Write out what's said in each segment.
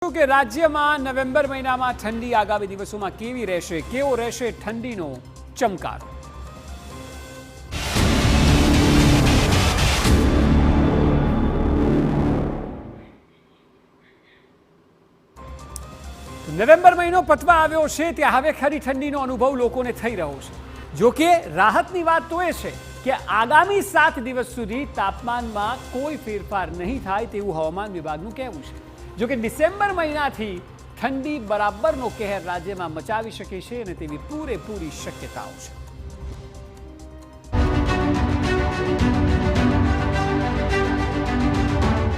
જોઈશું કે રાજ્યમાં નવેમ્બર મહિનામાં ઠંડી આગામી દિવસોમાં કેવી રહેશે, કેવો રહેશે ઠંડીનો ચમકારો। નવેમ્બર મહિનો પતવા આવ્યો છે ત્યાં હવે ખરી ઠંડીનો અનુભવ લોકોને થઈ રહ્યો છે। જો કે રાહતની વાત તો એ છે કે આગામી 7 દિવસ સુધી તાપમાનમાં કોઈ ફેરફાર નહીં થાય તેવું હવામાન વિભાગનું કહેવું છે। જો કે ડિસેમ્બર મહિનાથી ઠંડી બરાબરનો કહેર રાજ્યમાં મચાવી શકે છે અને તેવી પૂરેપૂરી શક્યતાઓ છે।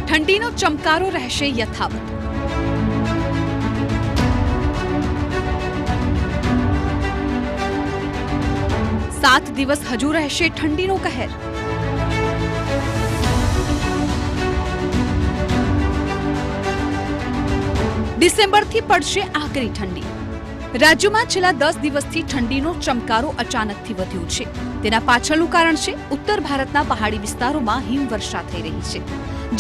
ઠંડીનો ચમકારો રહેશે યથાવત। 7 દિવસ હજુ રહેશે ઠંડીનો કહેર। ડિસેમ્બરથી પડશે આકરી ઠંડી। રાજ્યમાં છેલ્લા 10 દિવસથી ઠંડીનો ચમકારો અચાનકથી વધ્યો છે। તેના પાછળનું કારણ છે ઉત્તર ભારતના પહાડી વિસ્તારોમાં હિમવર્ષા થઈ રહી છે,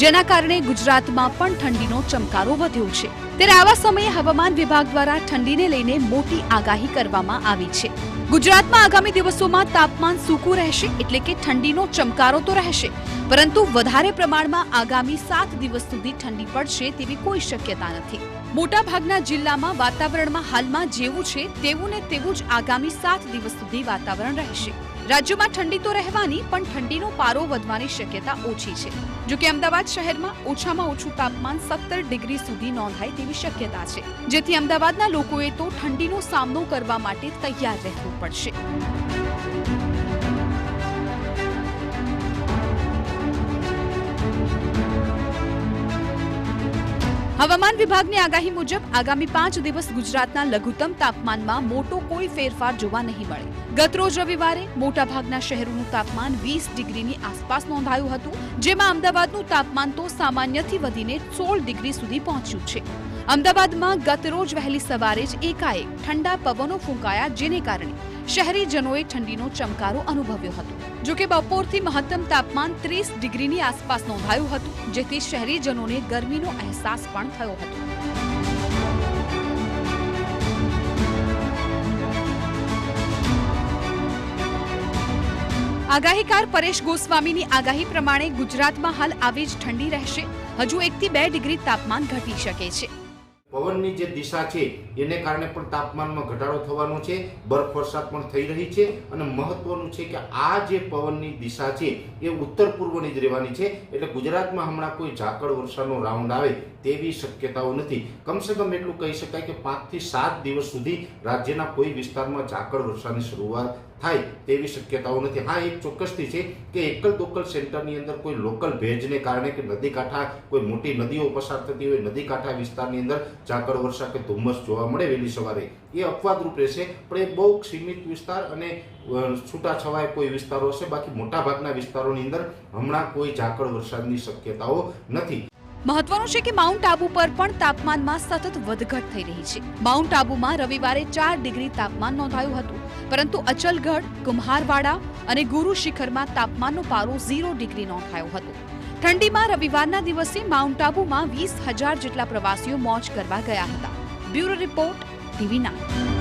જેના કારણે ગુજરાતમાં પણ ઠંડીનો ચમકારો વધ્યો છે। ત્યારે આવા સમયે હવામાન વિભાગ દ્વારા ઠંડીને લઈને મોટી આગાહી કરવામાં આવી છે। ગુજરાતમાં આગામી દિવસોમાં તાપમાન સૂકું રહેશે, એટલે કે ઠંડીનો ચમકારો તો રહેશે, પરંતુ વધારે પ્રમાણમાં આગામી 7 દિવસ સુધી ઠંડી પડશે તેવી કોઈ શક્યતા નથી। મોટાભાગના જિલ્લામાં વાતાવરણમાં હાલમાં જેવું છે તેવું ને તેવું જ આગામી 7 દિવસ સુધી વાતાવરણ રહેશે। રાજ્યમાં ઠંડી તો રહેવાની, પણ ઠંડીનો પારો વધવાની શક્યતા ઓછી છે। જો કે અમદાવાદ શહેરમાં ઓછામાં ઓછું તાપમાન 17 ડિગ્રી સુધી નોંધાય તેવી શક્યતા છે, જેથી અમદાવાદના લોકોએ તો ઠંડીનો સામનો કરવા માટે તૈયાર રહેવું પડશે। હવામાન વિભાગની આગાહી મુજબ આગામી 5 દિવસ ગુજરાતના લઘુત્તમ તાપમાનમાં મોટો કોઈ ફેરફાર જોવા નહીં મળે। ગતરોજ રવિવારે મોટાભાગના શહેરોનું તાપમાન 20 ડિગ્રીની આસપાસ નોંધાયું હતું, જેમાં અમદાવાદનું તાપમાન તો સામાન્યથી વધીને 16 ડિગ્રી સુધી પહોંચ્યું છે। અમદાવાદમાં ગતરોજ વહેલી સવારે જ એકાએક ઠંડા પવનો ફૂંકાયા, જેને કારણે શહેરીજનોએ ઠંડીનો ચમકારો અનુભવ્યો હતો। જો કે બપોરથી મહત્તમ તાપમાન 30 ડિગ્રીની આસપાસ નોંધાયું હતું, જેથી શહેરીજનોને ગરમીનો અહેસાસ પણ થયો હતો। આગાહીકાર પરેશ ગોસ્વામીની આગાહી પ્રમાણે ગુજરાતમાં હાલ આવી જ ઠંડી રહેશે। હજુ 1 થી 2 ડિગ્રી તાપમાન ઘટી શકે છે। પવનની જે દિશા છે એને કારણે પણ તાપમાનમાં ઘટાડો થવાનો છે, બરફવર્ષા પણ થઈ રહી છે અને મહત્વનું છે કે આ જે પવનની દિશા છે એ ઉત્તર પૂર્વની જ રહેવાની છે, એટલે ગુજરાતમાં હમણાં કોઈ ઝાકળ વર્ષાનો રાઉન્ડ આવે તેવી શક્યતાઓ નથી। કમસે કમ એટલું કહી શકાય કે 5 થી 7 દિવસ સુધી રાજ્યના કોઈ વિસ્તારમાં ઝાકળ વર્ષાની શરૂઆત થાય તેવી શક્યતાઓ નથી। હા, એક ચોક્કસથી છે કે એકલ દોકલ સેન્ટરની અંદર કોઈ લોકલ ભેજને કારણે કે નદી કાંઠા કોઈ મોટી નદીઓ પસાર થતી હોય, નદી કાંઠા વિસ્તારની અંદર ઝાકળ વર્ષા કે ધુમ્મસ જોવા મળે વહેલી સવારે, એ અપવાદરૂપ રહેશે, પણ એ બહુ સીમિત વિસ્તાર અને છૂટાછવાયા કોઈ વિસ્તારો હશે। બાકી મોટાભાગના વિસ્તારોની અંદર હમણાં કોઈ ઝાકળ વરસાદની શક્યતાઓ નથી। મહત્વનું છે કે માઉન્ટ આબુ પર પણ તાપમાનમાં સતત વધઘટ થઈ રહી છે। માઉન્ટ આબુમાં રવિવારે 4 ડિગ્રી તાપમાન નોંધાયું હતું, પરંતુ અચલગઢ, કુમ્હારવાડા અને ગુરુ શિખરમાં તાપમાનનો પારો 0 ડિગ્રી નોંધાયો હતો। ઠંડીમાં રવિવારના દિવસે માઉન્ટ આબુમાં 20,000 જેટલા પ્રવાસીઓ મોજ કરવા ગયા હતા। Bureau report, TV9।